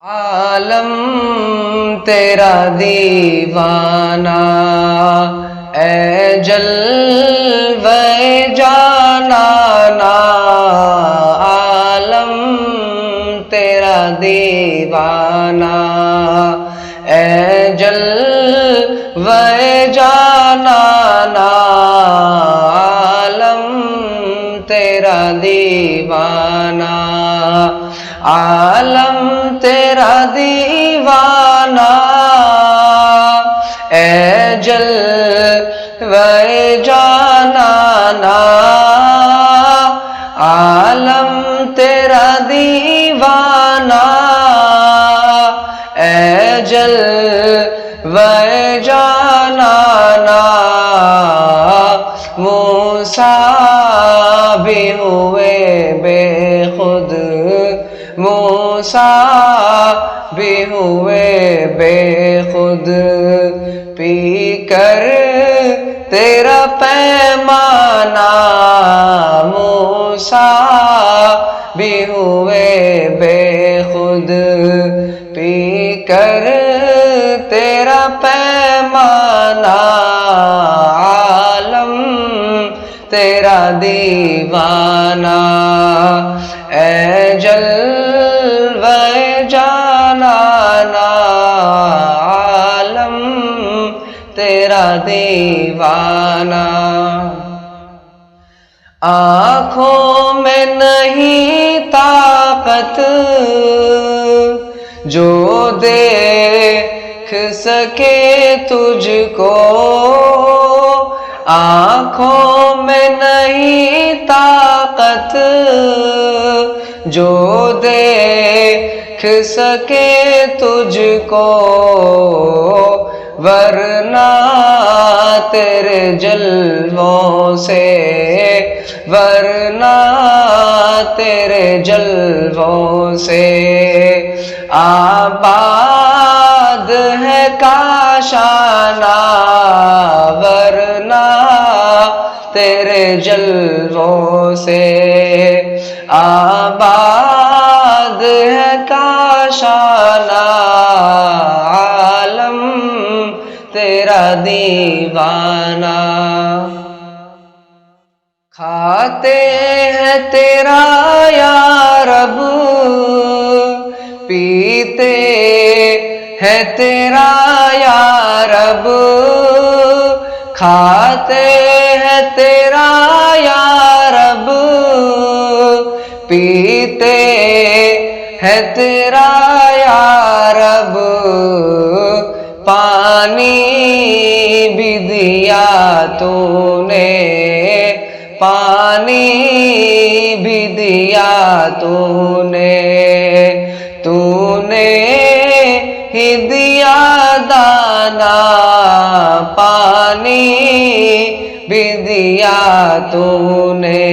عالم تیرا دیوانہ، اے جلوے جانانا، عالم تیرا دیوانہ، اے جلوے جانانا، عالم تیرا دیوانہ، عالم تیرا دیوانہ، اے جلوے جانانا، عالم تیرا دیوانہ، اے جلوے جانانا، موسیٰ بھی ہوئے بے خود، موسیٰ بھی ہوئے بے خود، پی کر تیرا پیمانہ، موسیٰ بھی ہوئے بے خود، پی کر تیرا پیمانہ، عالم تیرا دیوانہ، اے جلوے جانانا، عالم تیرا دیوانہ، آنکھوں میں نہیں طاقت جو دیکھ سکے تجھ کو، آنکھوں میں نہیں طاقت جو دیکھ سکے تجھ کو، ورنہ تیرے جلووں سے، ورنہ تیرے جلووں سے آباد ہے کاشانہ، ورنہ تیرے جلووں سے آباد ہے کاشانہ، عالم تیرا دیوانہ، کھاتے ہیں تیرا یا رب، پیتے ہیں تیرا یا رب، کھاتے ہیں تیرا یا رب، پیتے ہیں تیرا یا رب، پانی بھی دیا تو نے، پانی بھی دیا تو نے ہی دیا دانا، پانی بھی دیا تو نے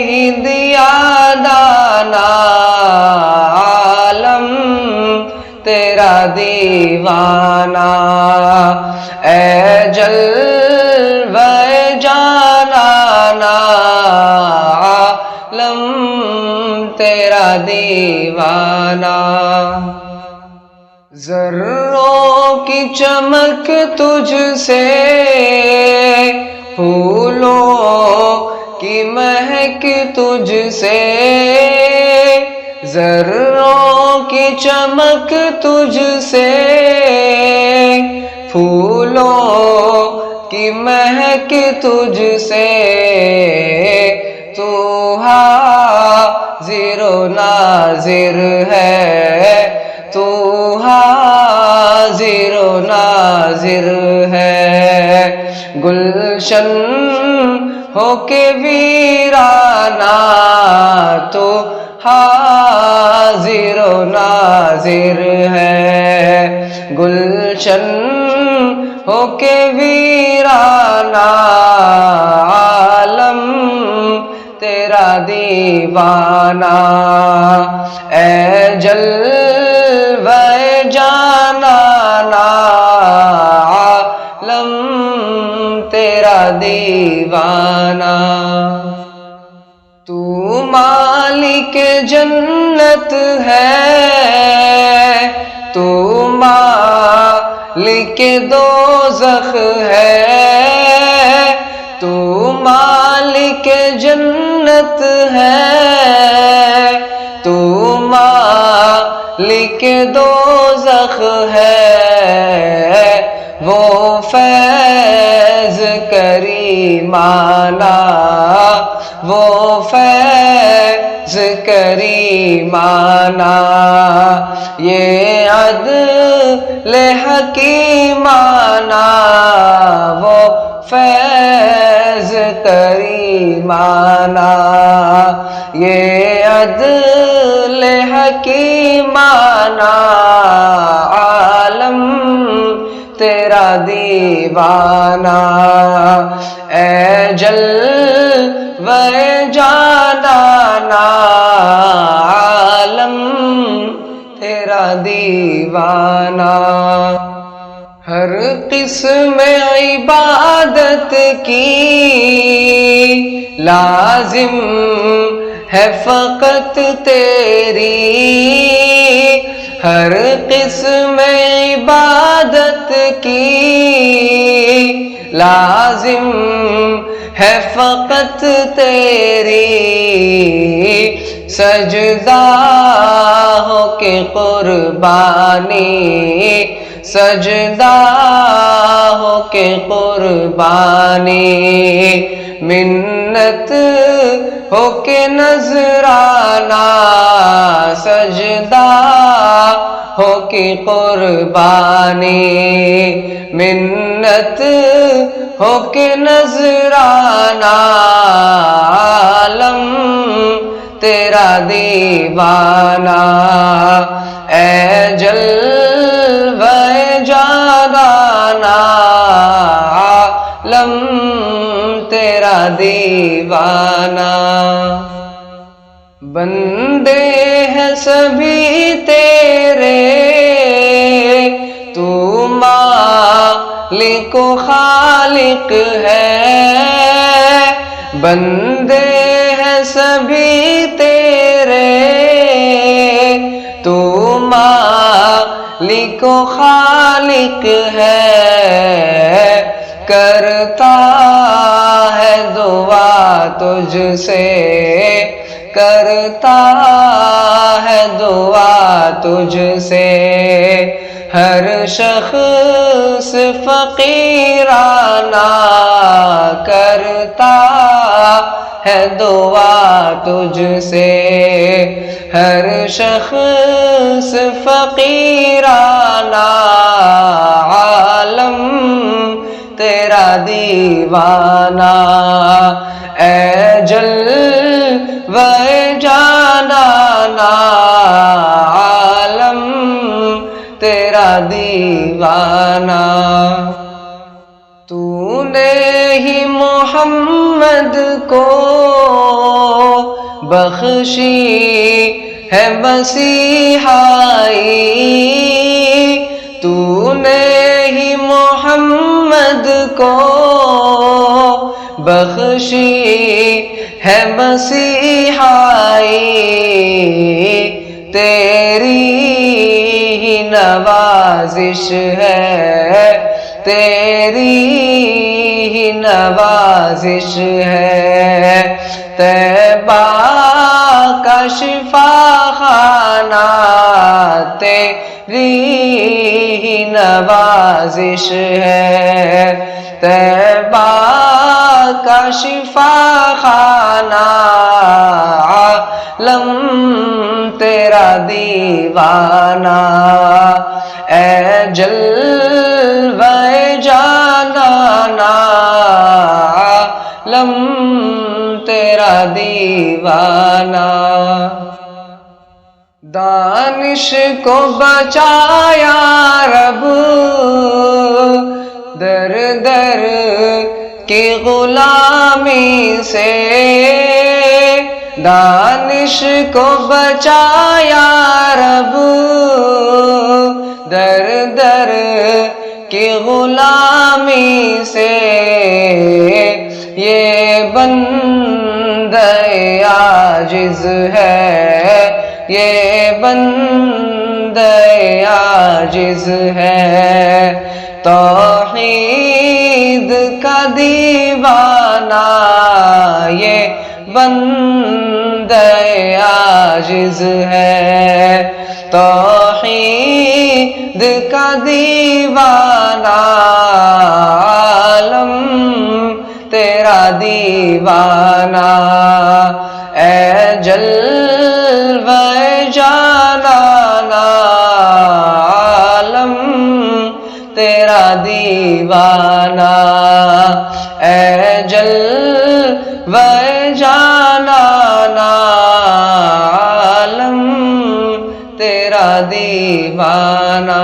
ہی دیا دانا، عالم تیرا دیوانہ، اے جلوے جانانا، عالم تیرا دیوانہ، ذروں کی چمک تجھ سے، پھولوں کی مہک تجھ سے، ذروں کی چمک تجھ سے، پھولوں کی مہک تجھ سے، تو حاضر و ناظر ہے، تو حاضر و ناظر ہے، گلشن ہو کے ویرانہ، تو حاضر و ناظر ہے، گلشن ہو کے ویرانہ، عالم تیرا دیوانہ، اے جلوے جانانا، عالم تیرا دیوانہ، تو مالک جنت ہے، تو مالک دوزخ ہے، تو مالک جنت ہے، تو مالک دوزخ ہے، وہ فیض کریمانہ، وہ فیض کریمانہ، یہ عدل حکیمانہ، وہ فیض کریمانہ، یہ عدل حکیمانہ، عالم تیرا دیوانہ، اے جلوہ جانانہ، عالم تیرا دیوانہ، ہر قسم عبادت کی لازم ہے فقط تیری، ہر قسم عبادت کی لازم ہے فقط تیری، سجدہ ہو کے قربانی، سجدہ ہو کے قربانی، منت ہو کے نذرانہ، سجدہ ہو کے قربانی، منت ہو کے نذرانہ، عالم تیرا دیوانہ، اے جلوہ جانانہ، عالم تیرا دیوانہ، بندے ہیں سبھی تیرے، تو مالک و خالق ہے، بندے ہیں سبھی تیرے، تو مالک و خالق ہے، کرتا ہے دعا تجھ سے، کرتا ہے دعا تجھ سے، ہر شخص فقیرانہ، کرتا ہے دعا تجھ سے، ہر شخص فقیرانہ، عالم تیرا دیوانہ، اے جلوہ جانانہ، عالم تیرا دیوانہ، تو نے ہی محمد کو بخشی ہے مسیحائی، تو نے ہی محمد کو بخشی ہے مسیحائی، تیری ہی نوازش ہے، تیری ہی نوازش ہے، طیبہ کا شفا خانہ، تیری ہی نوازش ہے، طیبہ کا شفا خانہ، عالم تیرا دیوانہ، اے جلوہ جانانہ، عالم تیرا دیوانہ، دانش کو بچایا رب در در کی غلامی سے، دانش کو بچایا رب در در کی غلامی سے، یہ بندہ بندے عاجز ہے، یہ بندے عاجز ہے، توحید کا دیوانہ یہ بندے عاجز ہے، توحید کا دیوانہ، عالم تیرا دیوانہ، اے جلوہ جانانا، عالم تیرا دیوانہ، اے جلوہ جانانا، عالم تیرا دیوانہ۔